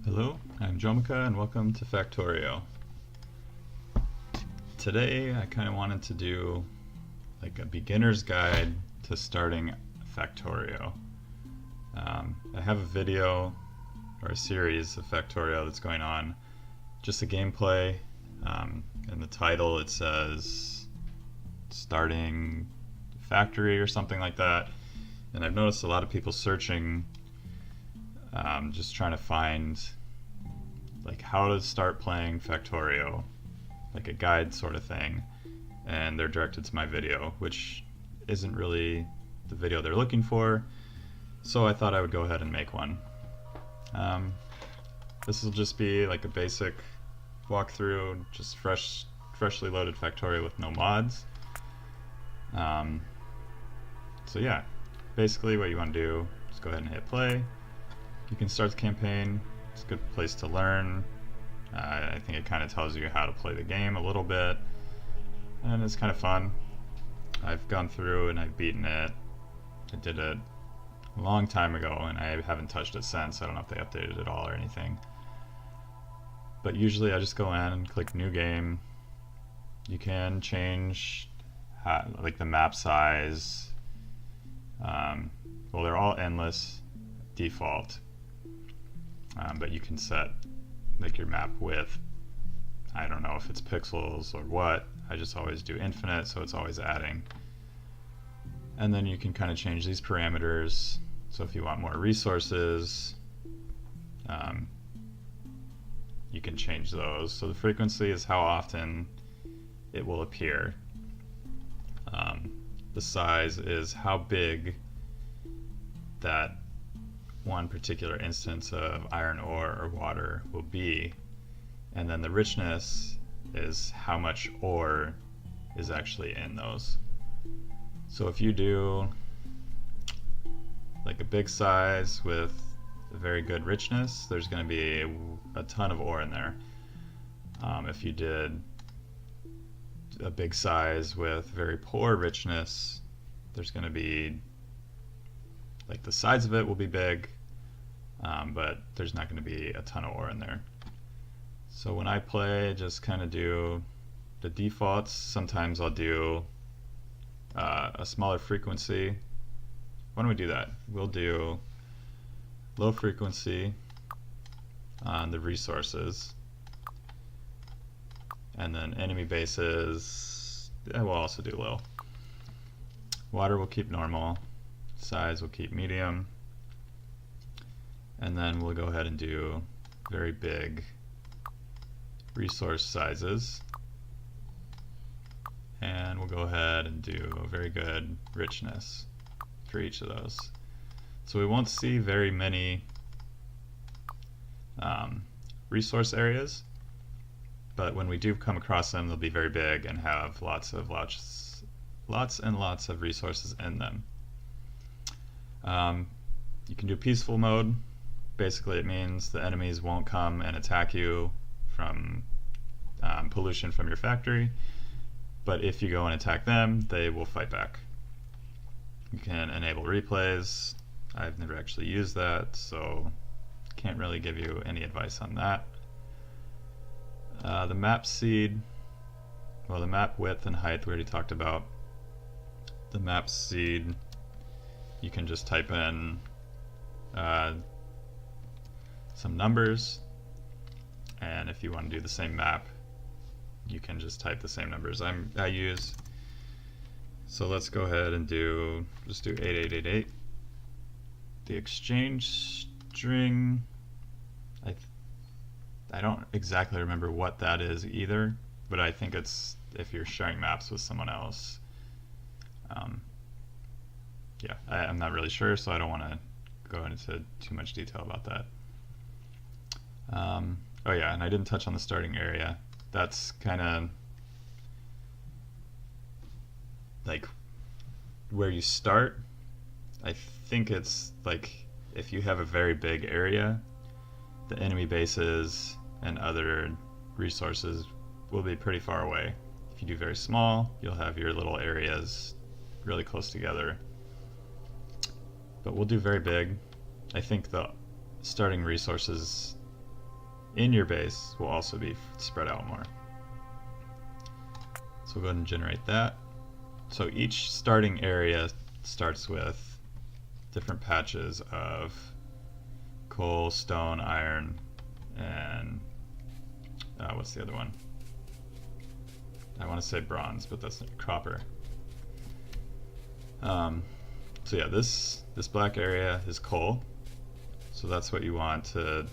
Hello, I'm Jomika and welcome to Factorio. Today I kind of wanted to do like a beginner's guide to starting Factorio. I have a video or a series of Factorio that's going on, just a gameplay. In the title it says starting factory or something like that, and I've noticed a lot of people searching, just trying to find like how to start playing Factorio, like a guide sort of thing, and they're directed to my video, which isn't really the video they're looking for, so I thought I would go ahead and make one. This will just be like a basic walkthrough, just freshly loaded Factorio with no mods. So yeah, basically what you want to do is go ahead and hit play. You can start the campaign. It's a good place to learn. I think it kind of tells you how to play the game a little bit, and it's kind of fun. I've gone through and I've beaten it. I did it a long time ago and I haven't touched it since. I don't know if they updated it all or anything. But usually I just go in and click new game. You can change like the map size. Well, they're all endless default. But you can set like your map width. I don't know if it's pixels or what. I just always do infinite, so it's always adding. And then you can kind of change these parameters. So if you want more resources, you can change those. So the frequency is how often it will appear. The size is how big that one particular instance of iron ore or water will be, and then the richness is how much ore is actually in those. So if you do like a big size with a very good richness, there's going to be a ton of ore in there. If you did a big size with very poor richness, there's going to be like the size of it will be big, but there's not going to be a ton of ore in there. So when I play, just kind of do the defaults. Sometimes I'll do a smaller frequency. Why don't we do that? We'll do low frequency on the resources, and then enemy bases, we'll also do low. Water will keep normal, size will keep medium, and then we'll go ahead and do very big resource sizes, and we'll go ahead and do a very good richness for each of those. So we won't see very many resource areas, but when we do come across them, they'll be very big and have lots and lots of resources in them. You can do peaceful mode. Basically it means the enemies won't come and attack you from pollution from your factory, but if you go and attack them, they will fight back. You can enable replays. I've never actually used that, so can't really give you any advice on that. The map seed, well, the map width and height we already talked about. The map seed, you can just type in some numbers, and if you want to do the same map, you can just type the same numbers I use. So let's go ahead and just do 8888. The exchange string, I don't exactly remember what that is either, but I think it's if you're sharing maps with someone else. Yeah, I'm not really sure, so I don't want to go into too much detail about that. Oh yeah, and I didn't touch on the starting area. That's kind of like where you start. I think it's like if you have a very big area, the enemy bases and other resources will be pretty far away. If you do very small, you'll have your little areas really close together. But we'll do very big. I think the starting resources in your base will also be spread out more. So we'll go ahead and generate that. So each starting area starts with different patches of coal, stone, iron, and what's the other one? I want to say bronze, but that's copper. So yeah, this black area is coal. So that's what you want to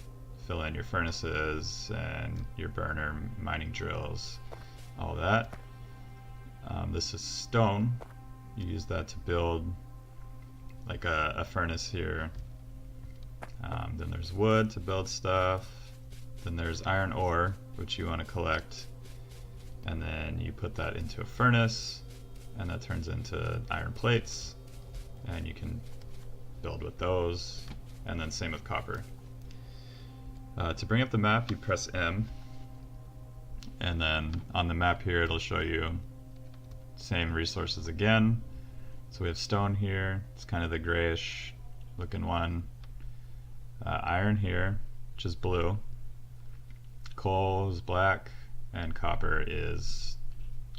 fill in your furnaces and your burner, mining drills, all that. This is stone. You use that to build like a furnace here. Then there's wood to build stuff. Then there's iron ore, which you want to collect. And then you put that into a furnace, and that turns into iron plates. And you can build with those. And then same with copper. To bring up the map, you press M. And then on the map here, it'll show you same resources again. So we have stone here. It's kind of the grayish looking one. Iron here, which is blue. Coal is black, and copper is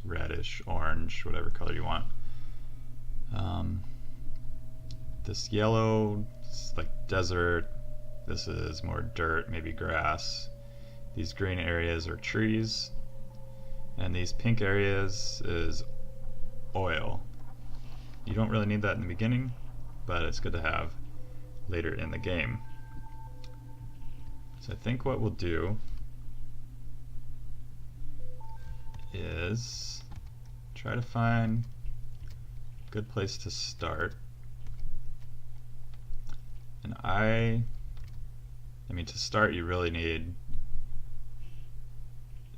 reddish, orange, whatever color you want. This yellow is like desert. This is more dirt, maybe grass. These green areas are trees. And these pink areas is oil. You don't really need that in the beginning, but it's good to have later in the game. So I think what we'll do is try to find a good place to start. And I mean, to start you really need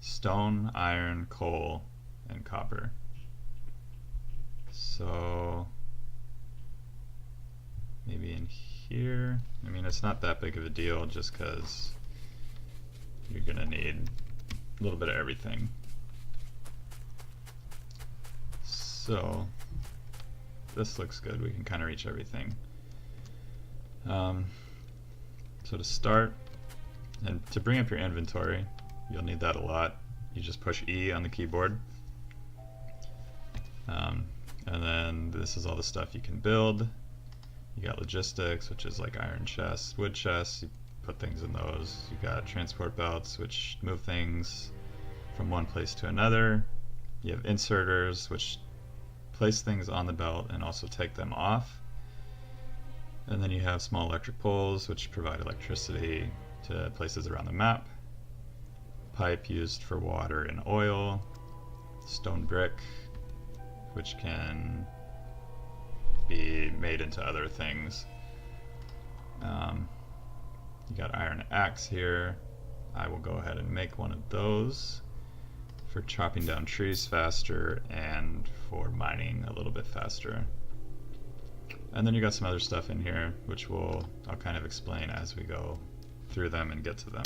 stone, iron, coal, and copper. So maybe in here, I mean, it's not that big of a deal just because you're gonna need a little bit of everything. So this looks good, we can kind of reach everything. So to start, and to bring up your inventory, you'll need that a lot. You just push E on the keyboard. And then this is all the stuff you can build. You got logistics, which is like iron chests, wood chests, you put things in those. You got transport belts, which move things from one place to another. You have inserters, which place things on the belt and also take them off. And then you have small electric poles, which provide electricity to places around the map. Pipe used for water and oil. Stone brick, which can be made into other things. You got iron axe here. I will go ahead and make one of those for chopping down trees faster and for mining a little bit faster. And then you got some other stuff in here, which I'll kind of explain as we go through them and get to them.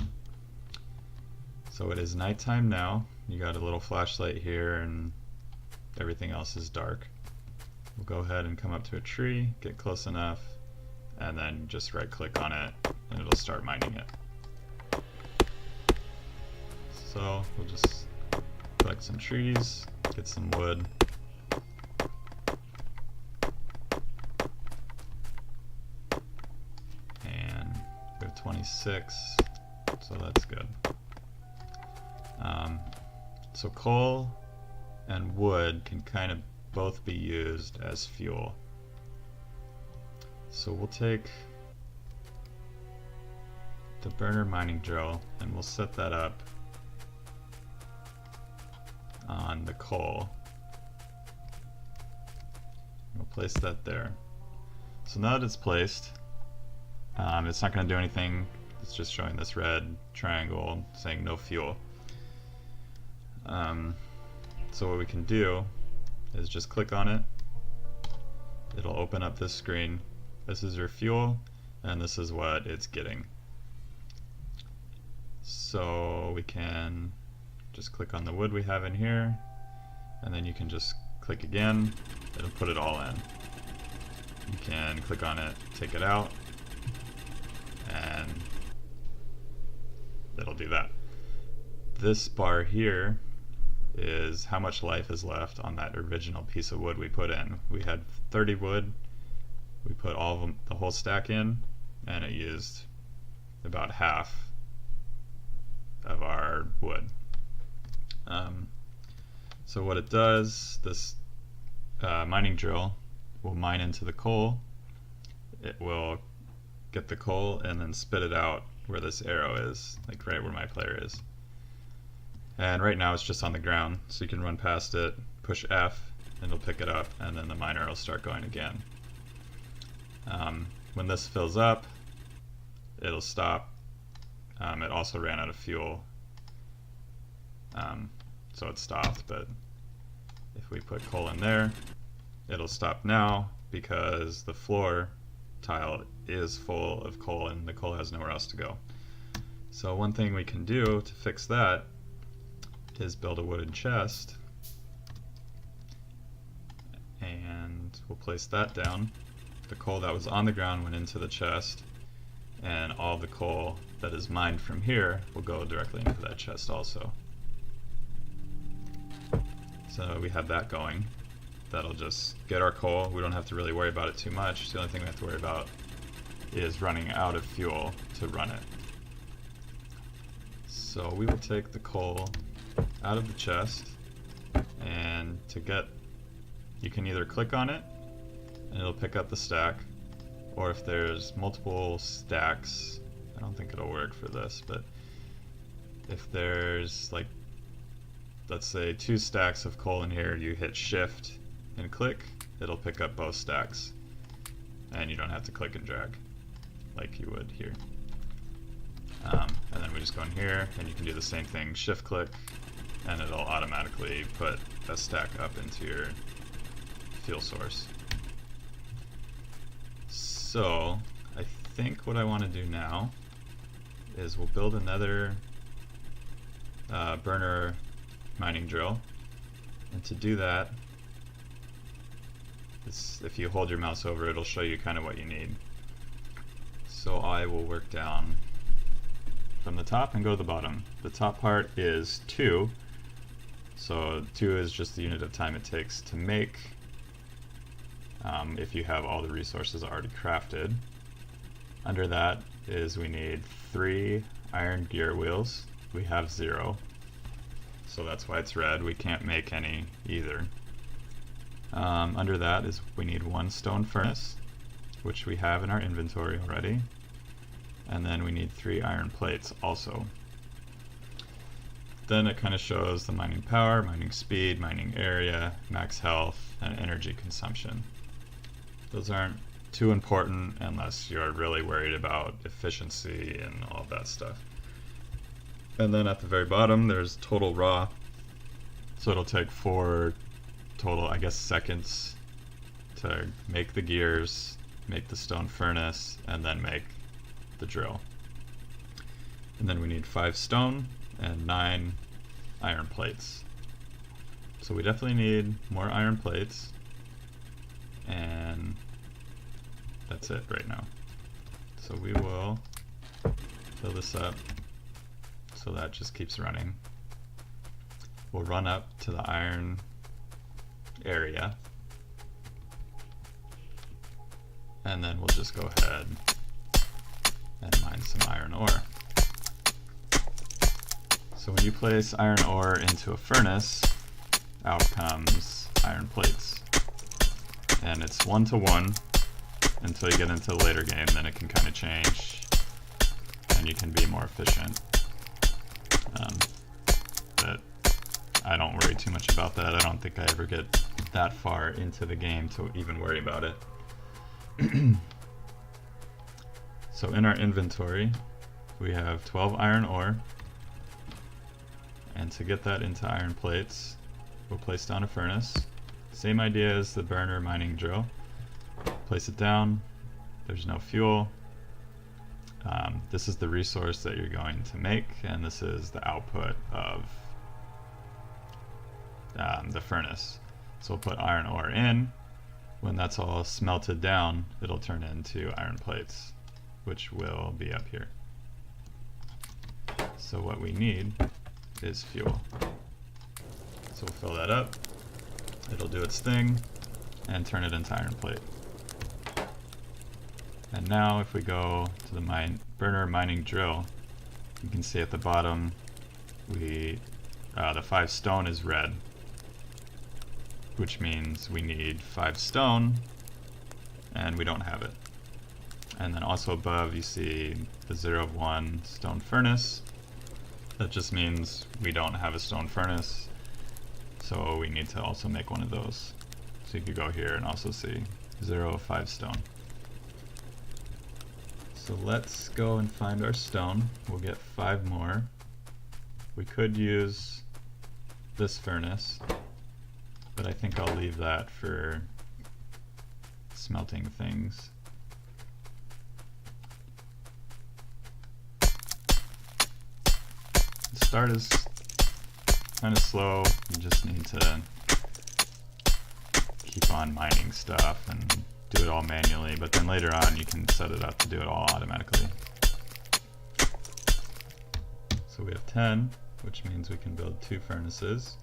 So it is nighttime now. You got a little flashlight here and everything else is dark. We'll go ahead and come up to a tree, get close enough, and then just right click on it and it'll start mining it. So we'll just collect some trees, get some wood. And we have 26, so that's good. So coal and wood can kind of both be used as fuel. So we'll take the burner mining drill and we'll set that up on the coal. We'll place that there. So now that it's placed, it's not going to do anything. It's just showing this red triangle saying no fuel. So what we can do is just click on it. It'll open up this screen. This is your fuel, and this is what it's getting. So we can just click on the wood we have in here, and then you can just click again. It'll put it all in. You can click on it, take it out, and it'll do that. This bar here is how much life is left on that original piece of wood we put in. We had 30 wood, we put all of them, the whole stack in, and it used about half of our wood. So what it does, this mining drill will mine into the coal. It will get the coal and then spit it out where this arrow is, like right where my player is. And right now it's just on the ground, so you can run past it, push F, and it'll pick it up, and then the miner will start going again. When this fills up, it'll stop. It also ran out of fuel, so it stopped, but if we put coal in there, it'll stop now because the floor tile is full of coal and the coal has nowhere else to go. So one thing we can do to fix that is build a wooden chest, and we'll place that down. The coal that was on the ground went into the chest, and all the coal that is mined from here will go directly into that chest also. So we have that going. That'll just get our coal. We don't have to really worry about it too much. The only thing we have to worry about is running out of fuel to run it. So we will take the coal out of the chest, and to get, you can either click on it and it'll pick up the stack, or if there's multiple stacks, I don't think it'll work for this, but if there's, like, let's say 2 stacks of coal in here, you hit shift and click, it'll pick up both stacks, and you don't have to click and drag like you would here. And then we just go in here, and you can do the same thing, shift click, and it'll automatically put a stack up into your fuel source. So I think what I want to do now is we'll build another burner mining drill, and to do that, if you hold your mouse over, it'll show you kind of what you need. So I will work down from the top and go to the bottom. The top part is 2, so 2 is just the unit of time it takes to make, if you have all the resources already crafted. Under that is we need 3 iron gear wheels. We have 0, so that's why it's red. We can't make any either. Under that is we need 1 stone furnace, which we have in our inventory already, and then we need 3 iron plates also. Then it kind of shows the mining power, mining speed, mining area, max health, and energy consumption. Those aren't too important unless you're really worried about efficiency and all that stuff. And then at the very bottom there's total raw, so it'll take 4 total, I guess, seconds to make the gears, make the stone furnace, and then make the drill. And then we need 5 stone and 9 iron plates. So we definitely need more iron plates, and that's it right now. So we will fill this up so that just keeps running. We'll run up to the iron area, and then we'll just go ahead and mine some iron ore. So when you place iron ore into a furnace, out comes iron plates, and it's 1-to-1 until you get into the later game. Then it can kind of change and you can be more efficient, but I don't worry too much about that. I don't think I ever get that far into the game to even worry about it. So in our inventory we have 12 iron ore, and to get that into iron plates we'll place down a furnace. Same idea as the burner mining drill. Place it down, there's no fuel. This is the resource that you're going to make, and this is the output of the furnace. So we'll put iron ore in. When that's all smelted down, it'll turn into iron plates, which will be up here. So what we need is fuel. So we'll fill that up, it'll do its thing, and turn it into iron plate. And now if we go to the burner mining drill, you can see at the bottom the 5 stone is red, which means we need 5 stone, and we don't have it. And then also above you see the 0 of 1 stone furnace. That just means we don't have a stone furnace, so we need to also make one of those. So you could go here and also see 0 of 5 stone. So let's go and find our stone. We'll get 5 more. We could use this furnace, but I think I'll leave that for smelting things. The start is kind of slow. You just need to keep on mining stuff and do it all manually, but then later on you can set it up to do it all automatically. So we have 10, which means we can build 2 furnaces.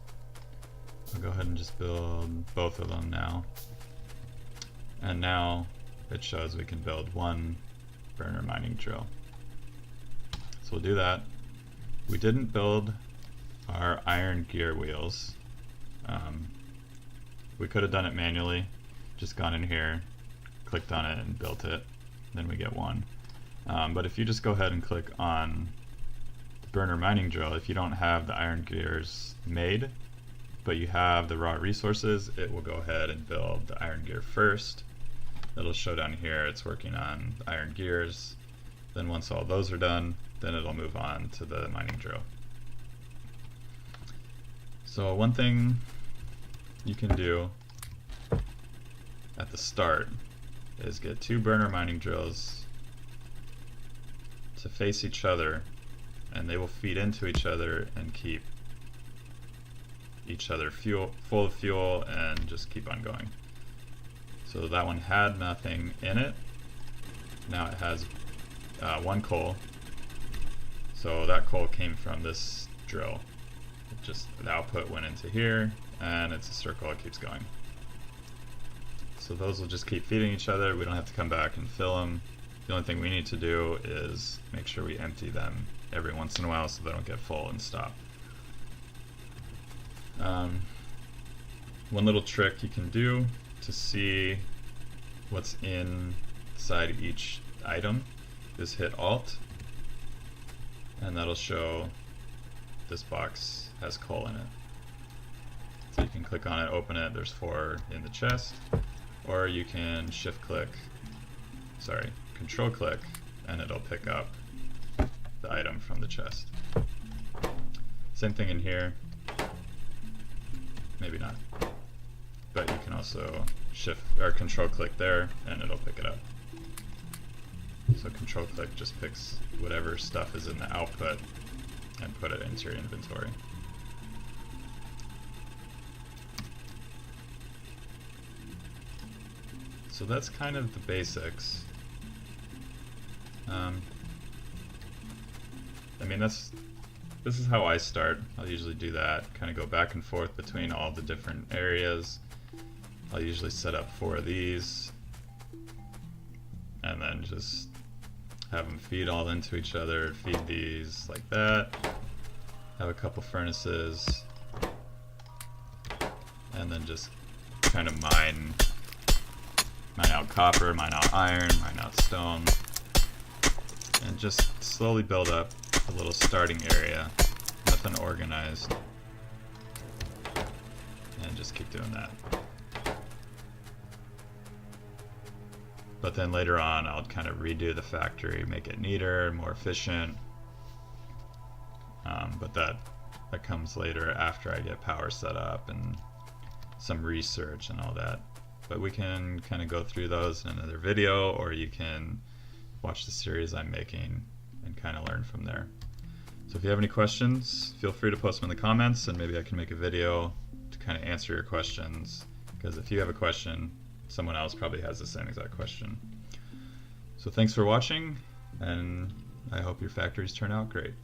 I'll go ahead and just build both of them now. And now it shows we can build 1 burner mining drill. So we'll do that. We didn't build our iron gear wheels. We could have done it manually, just gone in here, clicked on it and built it, then we get 1. But if you just go ahead and click on the burner mining drill, if you don't have the iron gears made, but you have the raw resources, it will go ahead and build the iron gear first. It'll show down here it's working on the iron gears. Then once all those are done, then it'll move on to the mining drill. So one thing you can do at the start is get 2 burner mining drills to face each other, and they will feed into each other and keep each other full of fuel and just keep on going. So that one had nothing in it. Now it has 1 coal. So that coal came from this drill. The output went into here, and it's a circle, it keeps going. So those will just keep feeding each other. We don't have to come back and fill them. The only thing we need to do is make sure we empty them every once in a while so they don't get full and stop. One little trick you can do to see what's inside each item is hit Alt, and that'll show this box has coal in it. So you can click on it, open it, there's 4 in the chest, or you can control click, and it'll pick up the item from the chest. Same thing in here, maybe not, but you can also control click there and it'll pick it up. So control click just picks whatever stuff is in the output and put it into your inventory. So that's kind of the basics. I mean, this is how I start. I'll usually do that, kind of go back and forth between all the different areas. I'll usually set up 4 of these and then just have them feed all into each other, feed these like that, have a couple furnaces, and then just kind of mine out copper, mine out iron, mine out stone, and just slowly build up a little starting area, nothing organized, and just keep doing that. But then later on I'll kind of redo the factory, make it neater, more efficient, but that comes later after I get power set up and some research and all that. But we can kind of go through those in another video, or you can watch the series I'm making and kind of learn from there. So if you have any questions, feel free to post them in the comments, and maybe I can make a video to kind of answer your questions, because if you have a question, someone else probably has the same exact question. So thanks for watching, and I hope your factories turn out great.